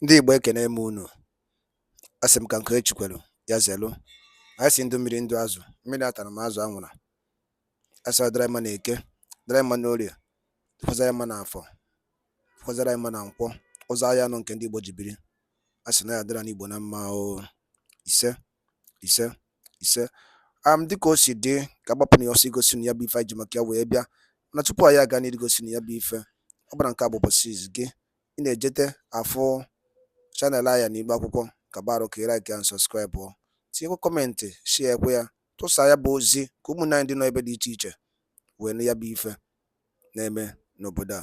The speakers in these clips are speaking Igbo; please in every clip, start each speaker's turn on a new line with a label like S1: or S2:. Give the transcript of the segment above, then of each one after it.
S1: Ndị Igbo ekene m unu. Asị m ka nke echikwelu ya zelu. Anyị si ndụ mmiri ndụ azụ, mmiri atara m azụ anwụra. Asị ọ dịrị mma na eke, dịrị mma na orie, dịkwazara mma na afọ, dịkwazara mma na nkwọ, ụzọ ahịa anọ nke ndị Igbo ji biri. Asị na ya dịra n'Igbo na mma o. Ise ise ise. Dịka o si dị ka agbapụ na ya ọsọ igosi na ya bụ ife anyị ji maka ya wee bịa. Na tupu anyị aga n'iru igosi na ya bụ ife, ọ bụla nke a bụ ụbọchị izu gị, ị na-ejete afụ chanel anyị n'Igbo Akwụkwọ ka barụ ka ị like and subscribe ọ. Tinyekwa kọmentị, share ekwe ya, tụsa ya bụ ozi ka ụmụnne anyị dị nọ ebe dị iche iche wee nụ ya bụ ife na-eme n'obodo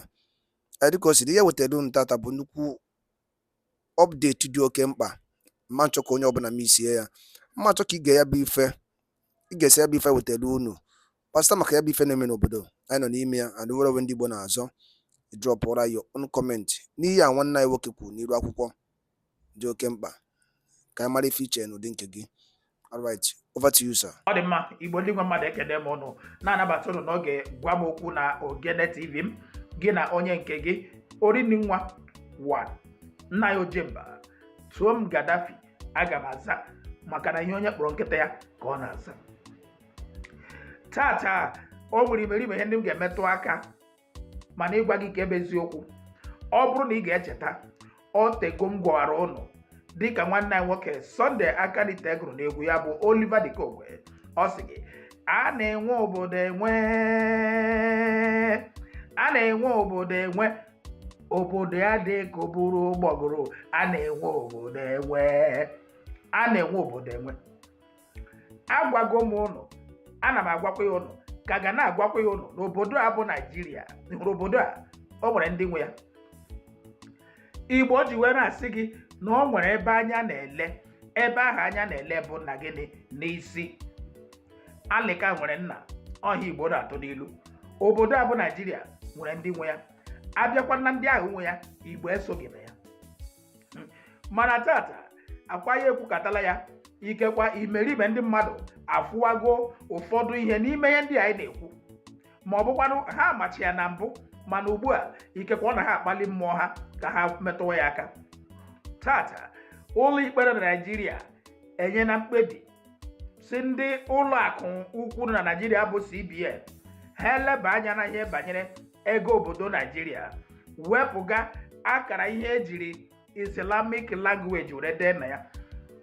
S1: a. Dịka o si dị, ihe wetara unu tata bụ nnukwu ọpdeti dị oke mkpa. Mma nchọ ka onye ọbụla misie ya, mma nchọ ka ị ga ya bụ ife, ị ga-esi ya bụ ife wetara unu kpasịta maka ya bụ ife na-eme n'obodo anyị nọ n'ime ya. And were ndị Igbo na-azọ drọpụra ya ọnụ kọmentị n'ihe a nwanne anyị nwoke kwuru n'Iru Akwụkwọ dị oke mkpa ka anyị mara ife iche n'ụdị nke gị. Alright, over to you, sir.
S2: Ọ dị mma, Igbo ndị nwe mmadụ ekene m ụnụ, na-anabata ụnụ n'oge gwa m okwu na Ogene TV m, gị na onye nke gị Orini Nwa One, nna ya Ojemba. Tụọ m Gaddafi, aga m aza maka na ihe onye kpọrọ nkịta ya ka ọ na-aza. Tata o nwere imeriime ihe ndị m ga-emetụ aka, mana ịgwa gị ka ebe eziokwu. Ọ bụrụ na ị ga-echeta, ọ tego m gwara ụnụ dịka nwanne anyị nwoke Sunday Akaniteguru n'egwu ya bụ Oliver Dikogwe. Ọ sị gị, a na-enwe obodo enwe, a na-enwe obodo enwe, obodo ya dị ka o buru ụgbọgụrụ, a na-enwe obodo enwe, a na-enwe obodo enwe. Agwago m ụnụ, ana m agwakwa ya ụnụ, ka ga na-agwakwa ya ụnụ n'obodo a bụ Naijiria. Hụrụ obodo a, o nwere ndị nwe ya. Igbo ji wee na-asị gị na ọ nwere ebe anya na-ele, ebe ahụ anya na-ele bụ nna gịnị n'isi. Alịka nwere nna, ọhịa Igbo na-atụ n'ilu. Obodo a bụ Naijiria nwere ndị nwe ya. Abịakwa na ndị ahụ nwe ya, Igbo esoghị na ya. Mana tata akwa ya ekwukatala ya, ikekwa imeribe ndị mmadụ afụwago ụfọdụ ihe n'ime ihe ndị anyị na-ekwu, ma ọ bụkwanụ ha amachi ya na mbụ, mana ugbu a ikekwa ọ na ha akpali mmụọ ha ka ha metụwa ya aka. Tata ụlọ ikpe na Naịjirịa enye na mkpebi si ndị ụlọ akụ ukwu na Naịjirịa bụ CBN ha eleba anya na ihe banyere ego obodo Naịjirịa, wepụga akara ihe ejiri Islamic language were dee na ya.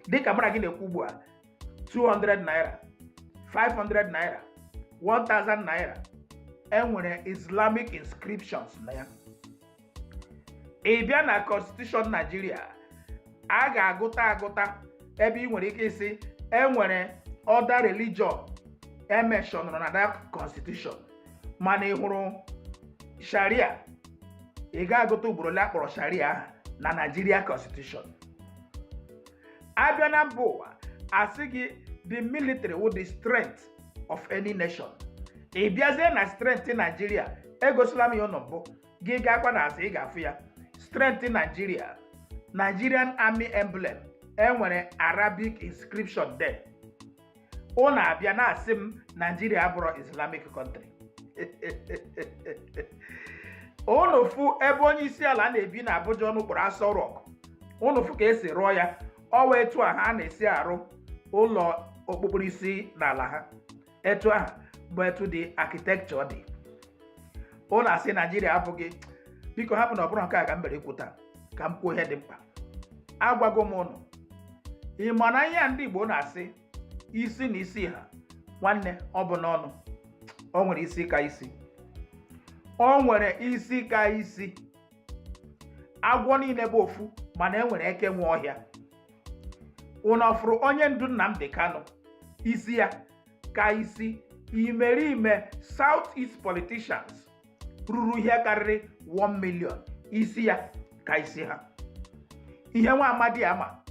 S2: Dịka mara gị na-ekwu ugbu a, 200 naira, 500 naira, 1000 naira enwere Islamic inscriptions na ya. Ị bịa na Constitution Nigeria, a ga-agụta ebe ị nwere ike isi enwere other religion emeshọn na that Constitution. Mana ị hụrụ Sharia, ị ga-agụta ugboro ole akpọrọ Sharia ahụ na Nigeria Constitution. Abịa na mba ụwa, asị gị the military with the strength of any nation. Ị bịazie na strength Nigeria, egosila m ya ụnụ mbụ, gị ga-akwa na asị ị ga-afụ ya. Strength Nigeria, Nigerian Army emblem, enwere Arabic inscription there. Ụnụ abịa na-asị m Nigeria abụrụ Islamic country. Ụnụ fụ ebe onye isi ala na-ebi na Abuja, ọnụ kpọrọ Aso Rock. Ụnụ fụ ka esi rụọ ya, ọ wee etu a ha na-esi arụ ụlọ okpukpere isi n'ala ha. Etu ahụ bụ etu dị architecture dị. Ụnụ asị Nigeria abụghị. Biko hapụ na ọ bụrụ nke a ka m bere ikwuta, ka m kwuo ihe dị mkpa. Agwago m ụnụ, ị ma na ihe ndị Igbo na-asị isi na isi ha, nwanne ọ bụ n'ọnụ. O nwere isi ka isi, o nwere isi ka isi. Agwọ niile bụ ofu, mana e nwere eke nwe ọhịa. Ụnụ ọfụrụ onye ndu Nnamdi Kanu, isi ya ka isi. Imeriime South East politicians ruru ihe karịrị 1 million, isi ya ka isi ha. Ihe nwa amadi ama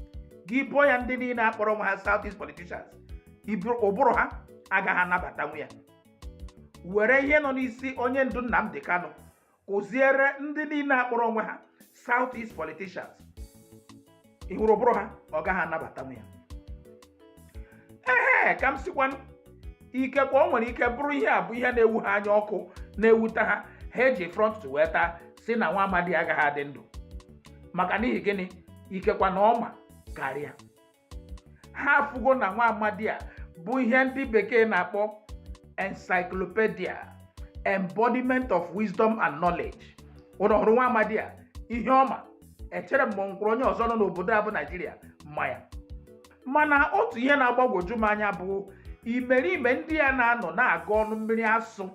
S2: gị bụ ya ndị niile akpọrọ nwa ha South East politicians, ụbụrụ ha agaghị anabata nwe ya. Were ihe nọ n'isi onye ndu Nnamdi Kanu kụziere ndị niile akpọrọ nwe ha South East politicians, ị hụrụ ụbụrụ ha, ọ gaghị anabata nwe ya. Ka m sikwanụ, ikekwa o nwere ike bụrụ ihe a bụ ihe na-ewu ha anya ọkụ, na-ewute ha eji front wee taa si na nwa amadi agaghị adị ndụ. Maka n'ihi gịnị? ikekwa na ọma karịa. Ha afụgo na nwa amadi a bụ ihe ndị bekee na-akpọ encyclopedia, embodiment of wisdom and knowledge. Ụlọ ọrụ nwa amadi a ihe ọma, echere m nkwụrụ onye ọzọ nọ n'obodo a bụ Naijiria mma ya. Mana otu ihe na-agbagwoju m anya bụ imerime ndị a na-anọ na-aga ọnụ mmiri asụ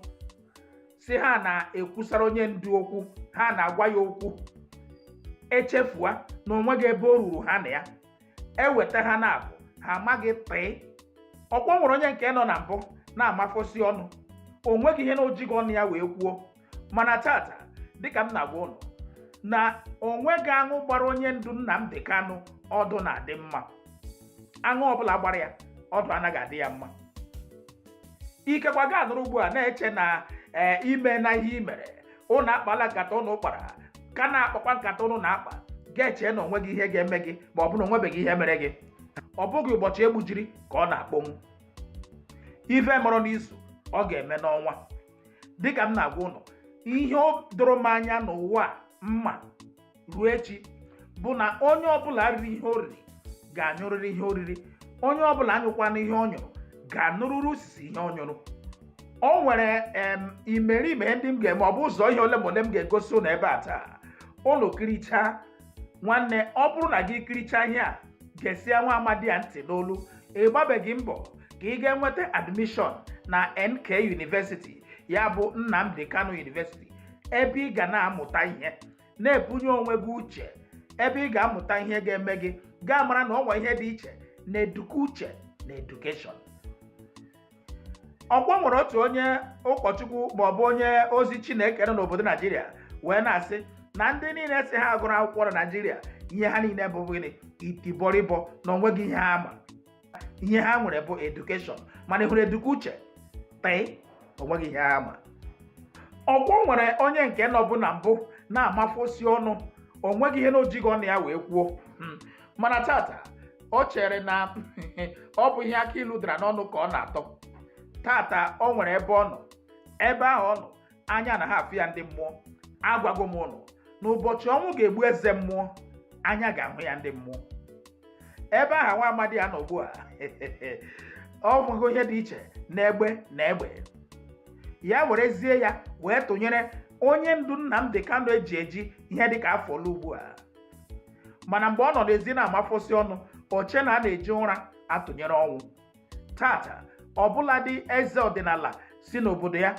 S2: si ha na-ekwusara onye ndu okwu, ha na-agwa ya okwu, echefua na onweghị ebe o ruru ha na ya, eweta ha na-abụ ha amaghị tịị. Ọkpọ nwere onye nke nọ na mbụ na-amafosi ọnụ, o nweghị ihe na ojighị ọnụ ya wee kwuo. Mana tata dịka m na-agwa ụnụ na onweghị aṅụ gbara onye ndu Nnamdi Kanu ọdụ na-adị mma. Aṅụ ọbụla gbara ya ọdụ anaghị adị ya mma. Ikekwa gaa nụrụ ugbu a na-eche na ime na ihe i mere ụnụ akpala nkata ụnụ kpara ka na-akpakwa nkata ụnụ na-akpa ga-eche na onweghị ihe ga-eme gị ma ọ bụ na onwebeghị ihe mere gị. Ọ bụghị ụbọchị egbujiri ka ọ na-akpọnwụ. Ife mọrọ n'izu ọ ga-eme n'ọnwa. Dịka m na-agwa ụnụ, ihe doro m anya n'ụwa mma ruo echi bụ na onye ọbụla riri ihe oriri ga-anyụrịrị ihe oriri, onye ọbụla anyụkwana ihe ọ nyụrụ ga-anụrụrụ osisi ihe ọ nyụrụ. O nwere imerime ndị m ga-eme, ọ bụ ụzọ ihe ole ma ole m ga-egosi ụnụ ebe a taa. Ụnụ kirichaa nwanne, ọ bụrụ na gị kirichaa ihe a, gesia nwa amadi a ntị n'olu, ịgbabeghị mbọ ka ị ga-enweta admission na NK University, ya bụ Nnamdi Kanu University, ebe ị ga na-amụta ihe, na-ebunye onwe gị uche, ebe ị ga-amụta ihe ga-eme gị gaa mara na ọ nwere ihe dị iche na eduka uche na edukeshọn. Ọkwa nwere otu onye ụkọchukwu ma ọ bụ onye ozi Chineke nọ n'obodo Naijiria wee na-asị na ndị niile si ha agụrụ akwụkwọ na Naijiria ihe ha niile bụ gịnị? Itibọrịbọ, na onweghị ihe ha ma. Ihe ha nwere bụ edukeshọn, mana ịhụrụ eduka uche tịị, onweghị ihe ha ma. Ọkwọ nwere onye nke nọbụ na mbụ na-amafosi ọnụ, onweghị ihe na ojighị ọnụ ya wee kwuo. Mana tata o chere na ọ bụ ihe aka ilu dara n'ọnụ ka ọ na-atọ. Tata o nwere ebe ọ nọ, ebe ahụ ọ nọ anya na ha afụ ya ndị mmụọ. Agwago m ụnụ n'ụbọchị ọnwụ ga-egbu eze mmụọ, anya ga-ahụ ya ndị mmụọ. Ebe ahụ nwa amadi a nọ ugbu a ọ nwego ihe dị iche na egbe na egbe. Ya werezie ya wee tụnyere onye ndu Nnamdi Kanu eji ihe dịka afọ ole ugbu a. Mana mgbe ọ nọ n'ezi na-amafosi ọnụ, oche na a na-eji ụra atụnyere ọnwụ. Tata ọbụladị eze ọdịnala si n'obodo ya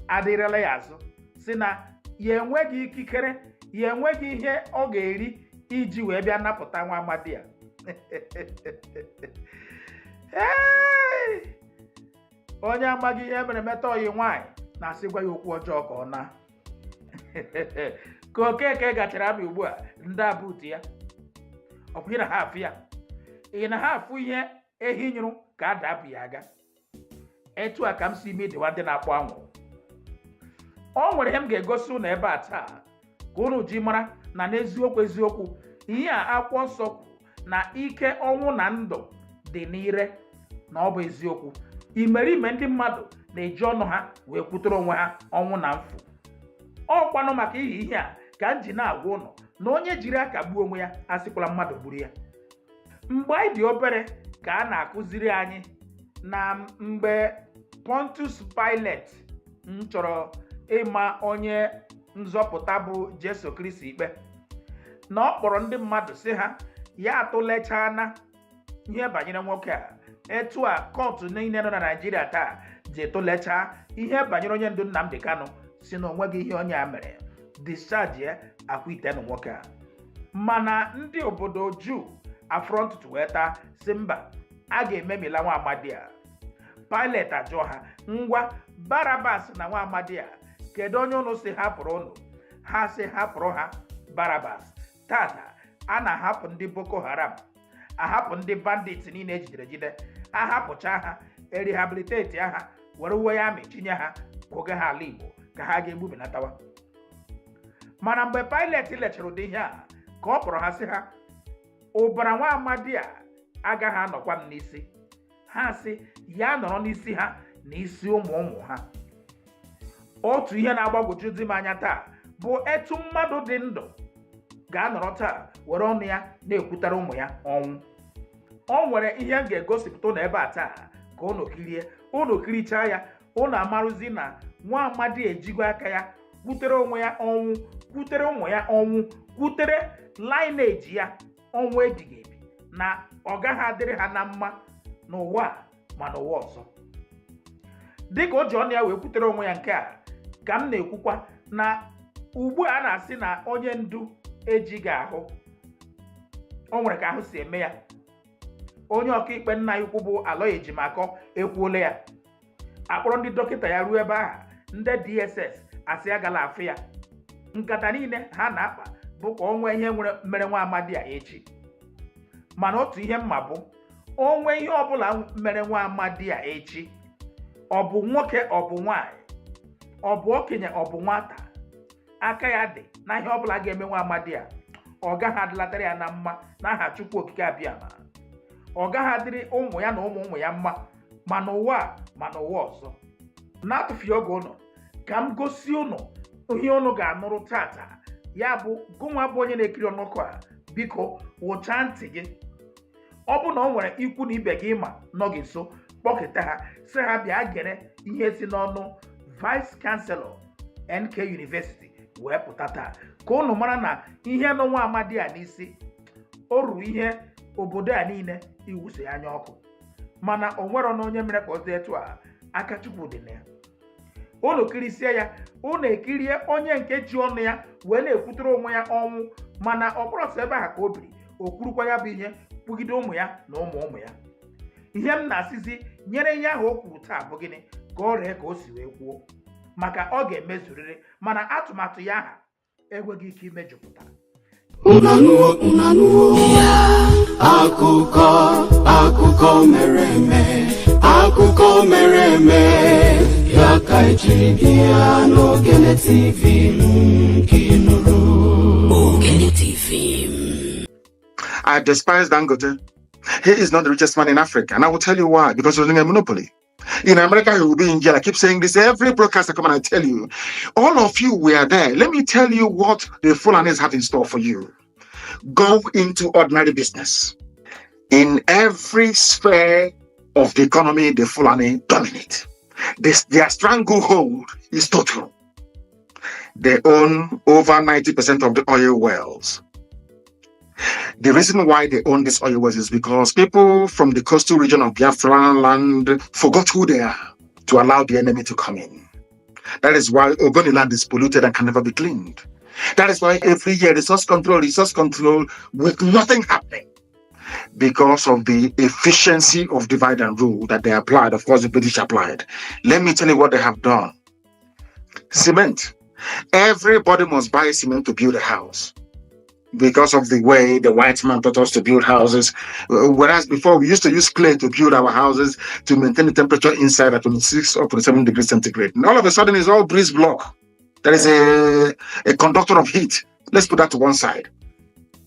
S2: adịrịla ya azụ, si na ya enweghị ikikere, ya enweghị ihe ọ ga-eri iji wee bịa napụta nwa amadi a. Onye amaghị ihe mere meta oyi nwaanyị na-asịgwa ya okwu ọjọọ ka ọ na. Ka Okeke gachara amị ugbu a, ndị abụti ya ọ bụ na ha afụ ya, ị na ha afụ ihe ehi nyụrụ ka a dabụ ya aga. Etu a ka m si ime dịwa ndị na-akpọ anwụrụ. O nwere ihe m ga-egosi ụnụ ebe a taa ka ụnụ ji mara na n'eziokwu eziokwu ihe a akwụkwọ nsọ kwuru na ike ọnwụ na ndụ dị n'ire, na ọ bụ eziokwu. Imerime ndị mmadụ na-eji ọnụ ha wee kwutere onwe ha ọnwụ na mfu. Ọkwanụ maka ihe a ka m ji na-agwa ụnụ na onye jiri aka gbuo onwe ya asịkwala mmadụ gburu ya. Mgbe anyị dị obere ka a na-akụziri anyị na mgbe Pontius Pilate chọrọ ịma onye nzọpụta bụ Jesu Kristi ikpe, na ọ kpọrọ ndị mmadụ sị ha ya atụlechana ihe banyere nwoke a. Etu a kọtụ niile nọ na Naijiria taa ji etụlechaa ihe banyere onye ndu Nnamdi Kanu, si na onweghị ihe onye a mere, discharge ya, akwa itenụ nwoke a. Mana ndị obodo Juu afrọ ntụtụ wee taa si mba, a ga-ememila nwa amadi a. Pilate ajụọ ha, ngwa Barabas na nwa amadi a, kedu onye ụnụ si hapụrụ ụnụ? Ha si hapụrụ ha Barabas. Tata a na-ahapụ ndị Boko Haram, ahapụ ndị bandits niile ejidere ejide, ahapụcha ha, erehabiliteti ha, were uwe ya mechinye ha, kwoga ha ala Igbo ka ha ga-egbu benatawa. Mana mgbe Pilate lechara ụdị ihe a, ka ọ kpọrọ ha sị ha, ụbara nwa amadi a agaghị anọkwa m n'isi. Ha sị ya nọrọ n'isi ha na isi ụmụ ụmụ ha. Otu ihe na-agbagwoju di m anya taa bụ etu mmadụ dị ndụ ga-anọrọ taa were ọnụ ya na-ekwutara ụmụ ya ọnwụ. O nwere ihe m ga-egosipụta na ebe a taa ka unu kirie. Unu kirichaa ya, unu amarụzi na nwa amadi ejigo aka ya kwutere onwe ya ọnwụ, kwutere ụmụ ya ọnwụ, kwutere lineage ya ọnwụ ebighị ebi, na ọ gaghị adịrị ha na mma n'ụwa ma n'ụwa ọzọ. Dịka o ji ọnụ ya wee kwutere onwe ya nke a, ka m na-ekwukwa na ugbu a na-asị na onye ndu ejighị ahụ, o nwere ka ahụ si eme ya. Onye ọkaikpe nna ya ukwu bụ Aloy Ejimakor ekwuola ya. Akpọrọ ndị dọkịta ya ruo ebe ahụ, ndị DSS asị agala afụ ya. Nkata niile ha na-akpa bụ ka o nwee ihe mere nwa amadi a echi. Mana otu ihe mma bụ, o nwee ihe ọbụla mere nwa amadi a echi, ọ bụ nwoke ọ bụ nwaanyị, ọ bụ okenye ọ bụ nwata, aka ya dị na ihe ọbụla ga-eme nwa amadi a, ọ gaghị adịlatara ya na mma n'aha Chukwu Okike Abịama. Ọ gaghị adịrị ụmụ ya na ụmụ ya mma, ma n'ụwa ma n'ụwa ọzọ. Na-atụfughị oge ụnụ, ka m gosi ụnụ ihe ụnụ ga-anụrụ tata. Ya bụ, gụnwa bụ onye na-ekiri ọnụkọ a, biko wụchaa ntị gị. Ọ bụ na o nwere ikwu na ibe gị ma nọ gị nso, kpọkịta ha sị ha bịa gere ihe si n'ọnụ Vice Chancellor NK University wee pụta taa, ka ụnụ mara na ihe nọ nwa amadi a n'isi o ruru ihe obodo a niile iwuso anya ọkụ. Mana o nwere na onye mere ka ọ dị etu a, aka Chukwu dị na ya. Unu kirisie ya, unu ekirie onye nke ji ọnụ ya wee na-ekwutere onwe ya ọnwụ, mana ọ bụrụ sọ ebe ha ka o biri, o kwurukwa ya bụ ihe kwugide ụmụ ya na ụmụ ya. Ihe m na-asịzi nyere ihe ahụ o kwuru taa bụ gịnị? Ka ọ ree ka o si wee kwuo, maka ọ ga-emezurịrị, mana atụmatụ ya aha enweghị ike imejupụta.
S3: Unanuo akụkọ mere eme ya ka ejiri bịa n'Ogene TV nkinụrụ. Ogene TV.
S4: I despise Dangote. He is not the richest man in Africa, and I will tell you why. Because he's running a monopoly. In America, he will be in jail. I keep saying this every broadcast I come and I tell you. All of you were there. Let me tell you what the Fulanis have in store for you. Go into ordinary business. In every sphere of the economy, the Fulani dominate. Their stranglehold is total. They own over 90% of the oil wells. The reason why they own these oil wells is because people from the coastal region of Biafra land forgot who they are to allow the enemy to come in. That is why Ogoni land is polluted and can never be cleaned. That is why every year resource control with nothing happening, because of the efficiency of divide and rule that they applied. Of course, the British applied. Let me tell you what they have done. Cement. Everybody must buy cement to build a house, because of the way the white man taught us to build houses. Whereas before we used to use clay to build our houses to maintain the temperature inside at 26 or 27 degrees centigrade. And all of a sudden it's all breeze block. There is a conductor of heat. Let's put that to one side.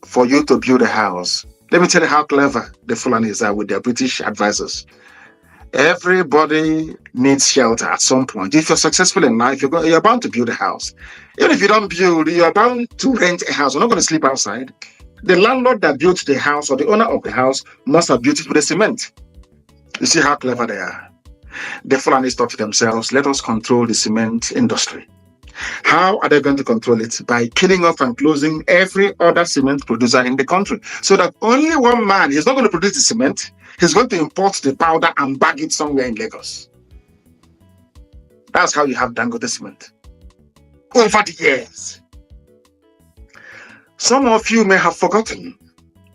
S4: For you to build a house, let me tell you how clever the Fulanis are with their British advisors. Everybody needs shelter at some point. If you're successful in life, you're bound to build a house. Even if you don't build, you're bound to rent a house. You're not going to sleep outside. The landlord that built the house or the owner of the house must have built it with a cement. You see how clever they are. The Fulanis thought to themselves, let us control the cement industry. How are they going to control it? By killing off and closing every other cement producer in the country, so that only one man is not going to produce the cement. He's going to import the powder and bag it somewhere in Lagos. That's how you have Dangote Cement. Over the years. Some of you may have forgotten,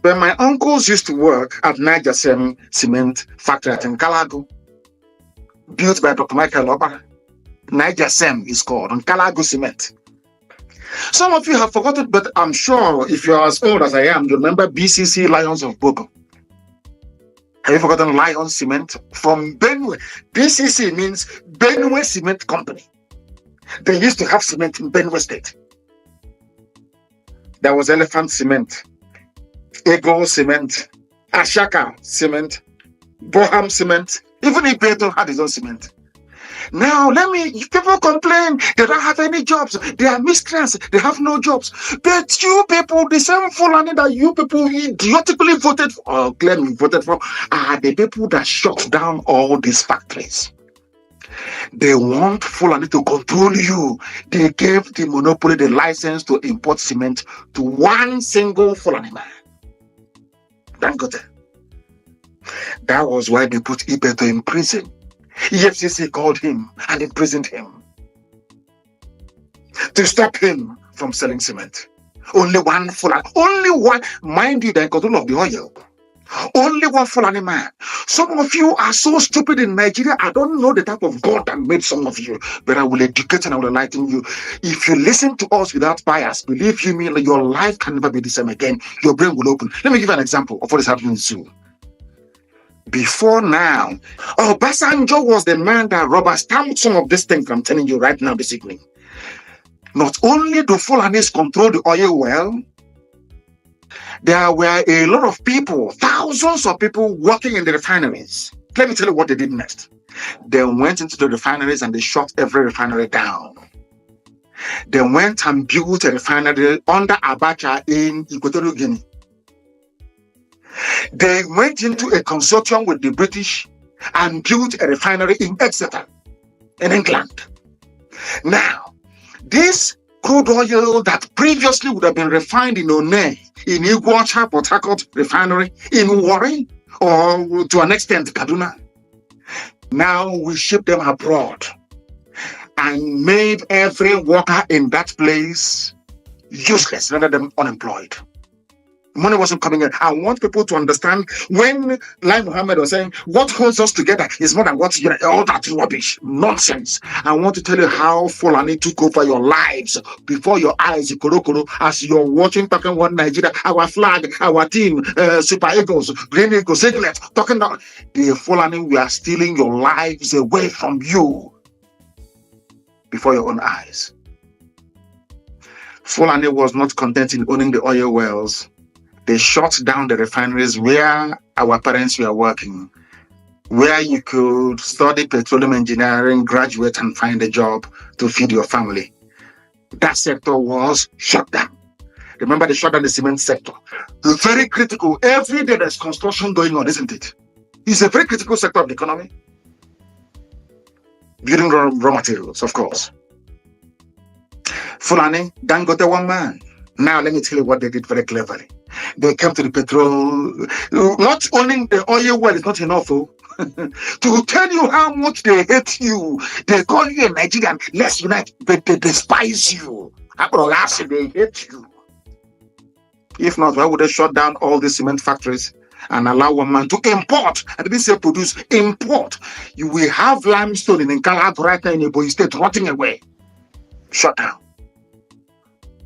S4: when my uncles used to work at Niger Cement factory at Nkalago, built by Dr. Michael Obara. Niger Sem is called, on Nkalago Cement. Some of you have forgotten, but I'm sure if you're as old as I am, you remember BCC Lions of Bogo. Have you forgotten Lion Cement from Benue? BCC means Benue Cement Company. They used to have cement in Benue State. There was Elephant Cement, Ego Cement, Ashaka Cement, Boham Cement. Even Ibeto had his own cement. Now, people complain they don't have any jobs. They are miscreants. They have no jobs. But you people, the same Fulani that you people idiotically voted for, or claim you voted for, are the people that shut down all these factories. They want Fulani to control you. They gave the monopoly the license to import cement to one single Fulani man. Dangote. That was why they put Ibeto in prison. EFCC called him and imprisoned him to stop him from selling cement. Only one Fulani, only one, mind you, they're in control of the oil. Only one Fulani man. Some of you are so stupid in Nigeria. I don't know the type of God that made some of you, but I will educate and I will enlighten you. If you listen to us without bias, believe you me, your life can never be the same again. Your brain will open. Let me give you an example of what is happening soon. Before now, Obasanjo was the man that rubber stamped some of these things I'm telling you right now this evening. Not only do Fulanis control the oil well, there were a lot of people, thousands of people working in the refineries. Let me tell you what they did next. They went into the refineries and they shut every refinery down. They went and built a refinery under Abacha in Equatorial Guinea. They went into a consortium with the British and built a refinery in Exeter, in England. Now, this crude oil that previously would have been refined in One, in Iguacha, Port Harcourt refinery, in Warri, or to an extent Kaduna, now we ship them abroad and made every worker in that place useless, rendered them unemployed. Money wasn't coming in. I want people to understand when Lai Mohammed was saying, what holds us together is more than what's, all that rubbish, nonsense. I want to tell you how Fulani took over your lives before your eyes, Korokoro, as you're watching Talking One Nigeria, our flag, our team, Super Eagles, Green Eagles, Eaglet, talking about the Fulani, we are stealing your lives away from you before your own eyes. Fulani was not content in owning the oil wells. They shut down the refineries where our parents were working, where you could study petroleum engineering, graduate, and find a job to feed your family. That sector was shut down. Remember, they shut down the cement sector. It's very critical. Every day there's construction going on, isn't it? It's a very critical sector of the economy. Building raw materials, of course. Fulani, Dangote, one man. Now, let me tell you what they did very cleverly. They came to the petrol. Not owning the oil well is not enough, to tell you how much they hate you. They call you a Nigerian, let's unite, but they despise you. They hate you. If not, why would they shut down all the cement factories and allow one man to import? I didn't say produce, import. You will have limestone in Nkala right now in Ebonyi State rotting away. Shut down.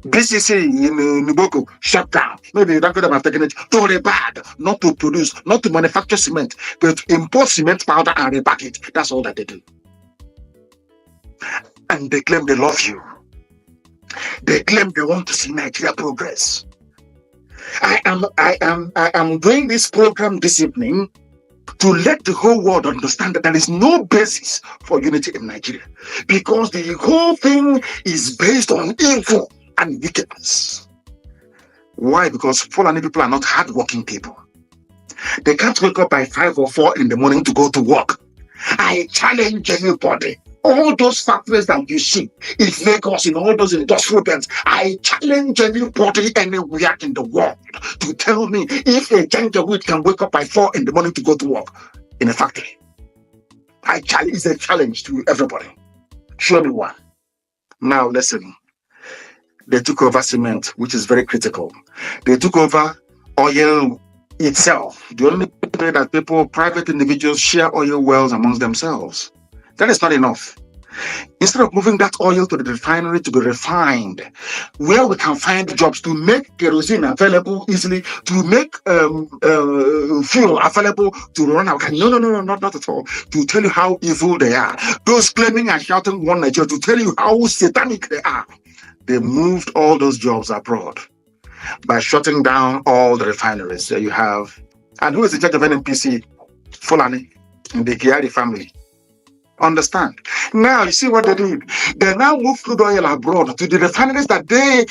S4: BCC in Nuboko, shut down. Maybe that could have taken it to rebag, not to produce, not to manufacture cement, but to import cement powder and rebag it. That's all that they do. And they claim they love you. They claim they want to see Nigeria progress. I am doing this program this evening to let the whole world understand that there is no basis for unity in Nigeria, because the whole thing is based on evil and wickedness. Why? Because Fulani people are not hardworking people. They can't wake up by 5 or 4 in the morning to go to work. I challenge everybody. All those factories that you see in Lagos, in all those industrial belts, I challenge anybody anywhere in the world to tell me if a Janjaweed can wake up by 4 in the morning to go to work in a factory. It's a challenge to everybody. Show me one. Now listen. They took over cement, which is very critical. They took over oil itself. The only way that people, private individuals, share oil wells amongst themselves. That is not enough. Instead of moving that oil to the refinery to be refined, where we can find jobs to make kerosene available easily, to make fuel available to run our country. No, not at all. To tell you how evil they are. Those claiming and shouting one Nigeria, to tell you how satanic they are. They moved all those jobs abroad by shutting down all the refineries that you have. And who is in charge of NNPC? Fulani in the Kiari family. Understand? Now, you see what they did? They now moved crude oil abroad to the refineries that they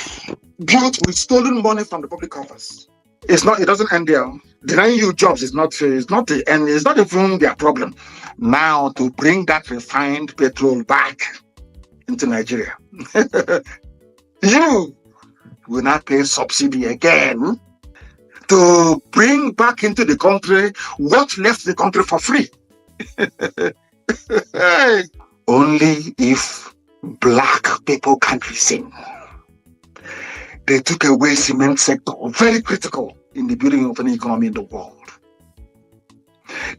S4: built with stolen money from the public coffers. It doesn't end there. Denying you jobs is not the end, it's not even their problem. Now, to bring that refined petrol back into Nigeria, you will not pay subsidy again to bring back into the country what left the country for free. Only if black people can't listen. They took away cement sector, very critical in the building of an economy in the world.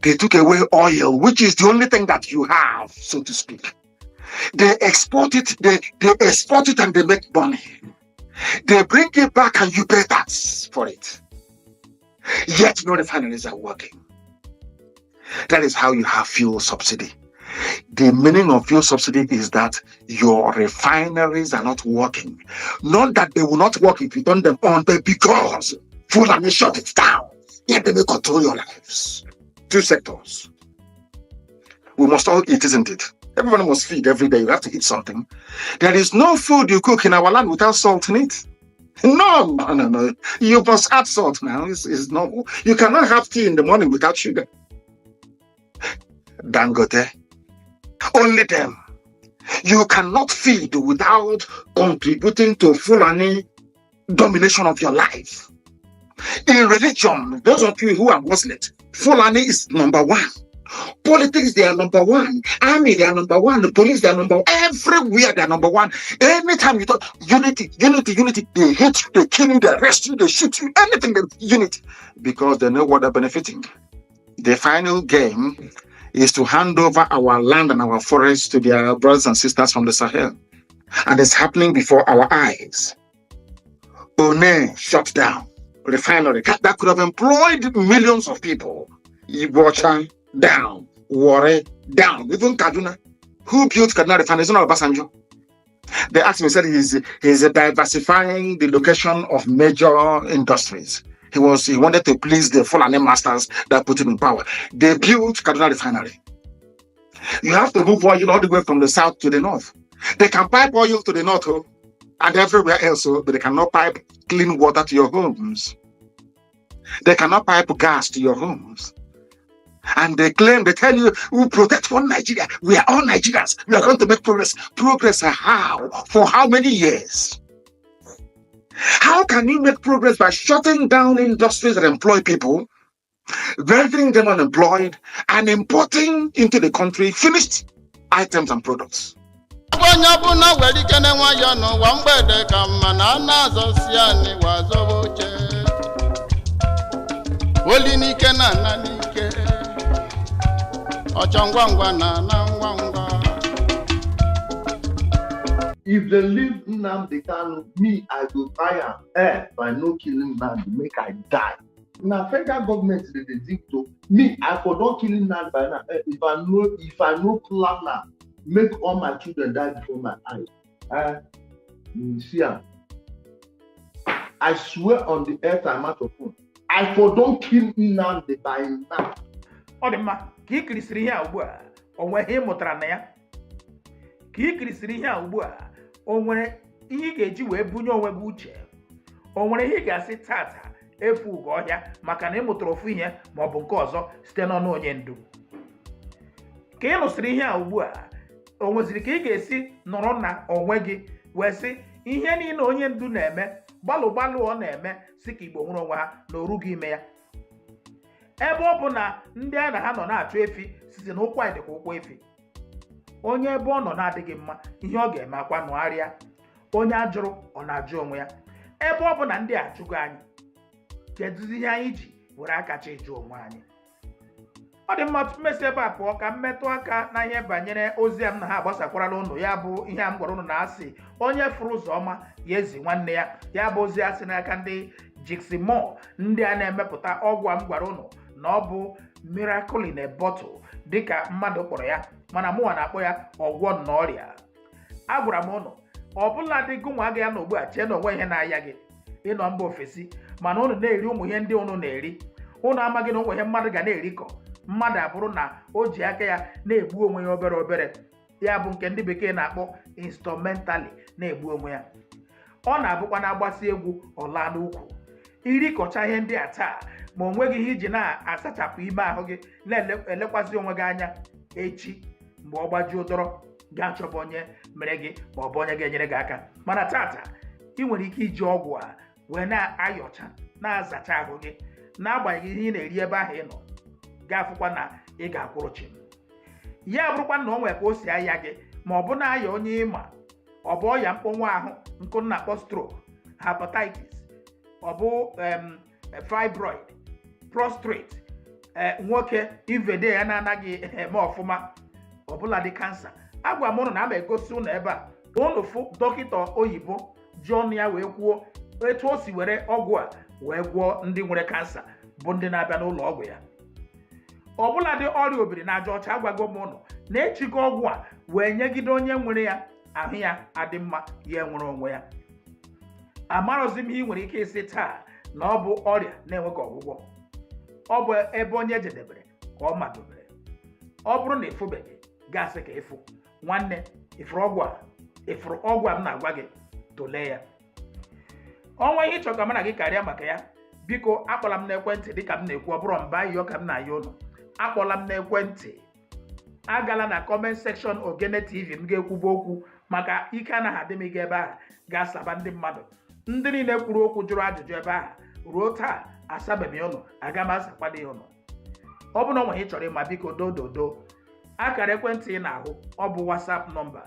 S4: They took away oil, which is the only thing that you have, so to speak. They export it, they export it and they make money. They bring it back and you pay tax for it. Yet no refineries are working. That is how you have fuel subsidy. The meaning of fuel subsidy is that your refineries are not working. Not that they will not work if you turn them on, but because Fulani shut it down. Yet they may control your lives. Two sectors. We must all eat, isn't it? Everyone must feed every day. You have to eat something. There is no food you cook in our land without salt in it. No. You must add salt now. It's normal. You cannot have tea in the morning without sugar. Dangote. Only them. You cannot feed without contributing to Fulani domination of your life. In religion, those of you who are Muslims, Fulani is number one. Politics, they are number one. Army, they are number one. The police, they are number one. Everywhere, they are number one. Anytime you talk, unity, they hate you, they kill you, they arrest you, they shoot you, anything, unity. Because they know what they're benefiting. The final game is to hand over our land and our forests to their brothers and sisters from the Sahel. And it's happening before our eyes. One shut down. Refinery. That could have employed millions of people. Ibocha down. Warri down. Even Kaduna. Who built Kaduna Refinery? It's not Obasanjo. They asked me, said he's diversifying the location of major industries. He wanted to please the Fulani masters that put him in power. They built Kaduna Refinery. You have to move oil all the way from the south to the north. They can pipe oil to the north and everywhere else, but they cannot pipe clean water to your homes. They cannot pipe gas to your homes. And they tell you, we protect one Nigeria. We are all Nigerians. We are going to make progress. Progress how? For how many years? How can you make progress by shutting down industries that employ people, rendering them unemployed, and importing into the country finished items and products?
S5: If they leave Nnamdi Kanu, me, I go tire. By no killing Nnamdi, make I die. Now, federal government, they think to me, I for don't killing Nnamdi by now. If I know plan now, make all my children die before my eyes. See, I swear on the earth I'm out of phone. I for don't kill Nnamdi by now.
S2: Odema, ki krisiri here ugbu onwe he mụtara na ya. Ki krisiri here ugbu onwere ihe ga-eji wee bunye onwe gị uche. Onwere ihe ga-asị tata efu ugo ọhịa maka na ịmụtara ofu ihe ma ọ bụ nke ọzọ site n'ọnụ onye ndu. Ka ị nụsịrị ihe ugbu onweziri ka ị ga-esi nọrọ na onwe gị wee sị ihe niile onye ndu na-eme gbalụ ọ na-eme si ka Igbo nwere onwe ha na orughị ime ya. Ebe ọ bụ na ndị a na ha nọ na-achụ efi site na ụkwụ dịka ụkwụ efi. Onye ebe ọ nọ na-adịghị mma ihe ọ ga-eme akwa nụgharịa. Onye ajụrụ ọ na-ajụ onwe ya. Ebe ọ bụ na ndị ajụgo anyị kedụzi ihe anyị ji were akacha ịjụ onwe anyị. Ọ dị mma mmesi ebe a pụọ ka mmetụ aka na ihe banyere ozi m na ha agbasakwarala ụnụ ya bụ ihe m gwara ụnụ na asị onye fụrụ ụzọ ọma ya ezi nwanne ya. Ya bụ ozi asị n'aka ndị Jiximore ndị a na-emepụta ọgwụ m gwara ụnụ na ọ bụ miracle in a bottle dịka mmadụ kpọrọ ya mana mụnwa na-akpọ ya ọgwọ na ọrịa. Agwara m ụnụ ọbụla dị gụnwa agaghị ya na ugbu a chee na onwe ihe na-aya gị ịnọ mba ofesi mana ụnụ na-eri ụmụ ihe ndị ụnụ na-eri. Ụnụ amaghị na onwe ihe mmadụ ga na-erikọ mmadụ abụrụ na o ji aka ya na-egbu onwe ya obere obere. ya bụ nke ndị bekee na-akpọ instrumentally na-egbu onwe ya. Ọ na-abụkwa na-agbasi egwu ọla n'ukwu. Iri kọcha ihe ndị a taa ma o nweghị ihe iji na-asachapụ ime ahụ gị na-elekwasị onwe gị anya, echi mgbe ọ gbajuo dọrọ gaa chọba onye mere gị ma ọ bụ onye ga-enyere gị aka. Mana tata ị nwere ike iji ọgwụ a wee na-ayọcha na-azacha ahụ gị n'agbanyeghị ihe ị na-eri ebe ahụ ị nọ, ga-afụkwa na ị ga-akwụrụ chim. Ya bụrụkwa na o nwere ka o si aya gị ma ọ bụ na-aya onye ịma, ọ bụ ọya mkpọnwụ ahụ nkụ na-akpọ stroke, hepatitis, ọ bụ fibroid, prostrate, nwoke ivede ya na-anaghị eme ọfụma, ọbụla dị kansa. Agwa m ụnụ na ama egosi ụnụ ebe a ụnụ fụ dọkịta oyibo ji ọnụ ya wee kwuo etu o si were ọgwụ a wee gwọọ ndị nwere kansa bụ ndị na-abịa n'ụlọ ọgwụ ya. Ọbụla dị ọrịa obiri na aja ọcha, agwago m ụnụ na-echigo ọgwụ a wee nyegide onye nwere ya ahụ ya adị mma, ya nwere onwe ya. Amarọzi m ihe ị nwere ike isi taa na ọ bụ ọrịa na-enweghị ọgwụgwọ. Ọ bụ ebe onye jedebere ka ọ madobere. Ọ bụrụ na ịfụbeghị, gasị ka ịfụ. Nwanne, ịfụrụ ọgwụ a m na-agwa gị, tụlee ya. Ọnwa ihe ịchọ ka m na gị karịa maka ya, biko akpọla m n'ekwentị dịka m na-ekwu. Ọ bụrụ mba iyo ka m na-ayọ ụnụ, akpọla m n'ekwentị. Agala na comment section Ogene TV m ga-ekwuba okwu, maka ike anaghị adị m ịga ebe ahụ ga-asaba ndị mmadụ. Ndị niile kwuru okwu jụrụ ajụjụ ebe ahụ ruo taa asabeghị ụnụ, aga m asakwado ya ụnụ. Ọ bụ na onwe ị chọrọ ịma, biko dododo akara ekwentị ị na-ahụ, ọ bụ WhatsApp nọmba.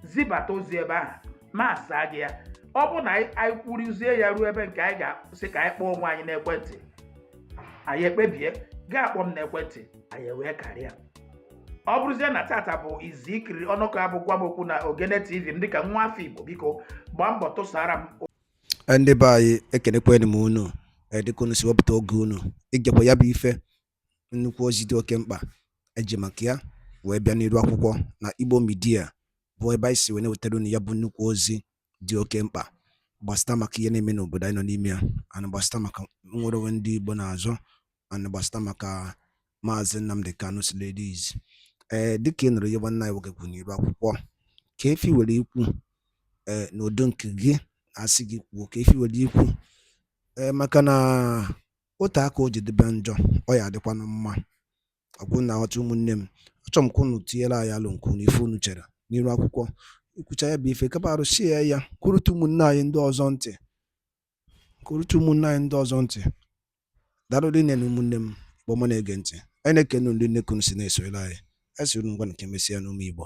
S2: Zibata ozi ebe ahụ ma asa gị ya. Ọ bụ na anyị kwuruzie ya ruo ebe nke anyị ga-asị ka anyị kpọọ onwe anyị n'ekwentị, anyị ekpebie ga-akpọ m n'ekwentị, anyị wee karịa. Ọ bụrụzie na tata bụ izi ikiri ọnụkọ abụkwa m okwu na Ogene TV m dịka nwa afọ Igbo, biko gbaa mbọ tụsara m.
S1: Ndị be anyị ekenekwanụ m unu, dịka unu si wepụta oge unu ịgekwa ya bụ ife nnukwu ozi dị oke mkpa eji maka ya wee bịa n'iru akwụkwọ na Igbo Media, bụ ebe anyị si wee na-wetara unu ya bụ nnukwu ozi dị oke mkpa gbasịta maka ihe na-eme n'obodo anyị nọ n'ime ya, ana gbasịta maka nwere onwe ndị Igbo na-azọ, ana gbasịta maka Maazị Nnamdi Kanu Ladies. Dịka ị nụrụ ihe nwanne anyị nwoke kwuru n'iru akwụkwọ, ka efi were ikwu n'udo nke gị asị gị kwuo, ka efi were ikwu maka na otu aka o jedebe njọ ọ ya adịkwanụ mma. Ọgwụ na aghọta ụmụnne m, achọrọ m ka unu tinyere anyị alụ nke unu ife unu chere n'iru akwụkwọ. Ikwucha ya bụ ife kapa arụsie ya, kwurute ụmụnne anyị ndị ọzọ ntị, daalụ dị nne na ụmụnne m bụ mụ na-ege ntị. Anyị na-ekene ndị nnekunu si na-esoyere anyị. Esi unu ngwa nke mesịa n'ụmụ Igbo.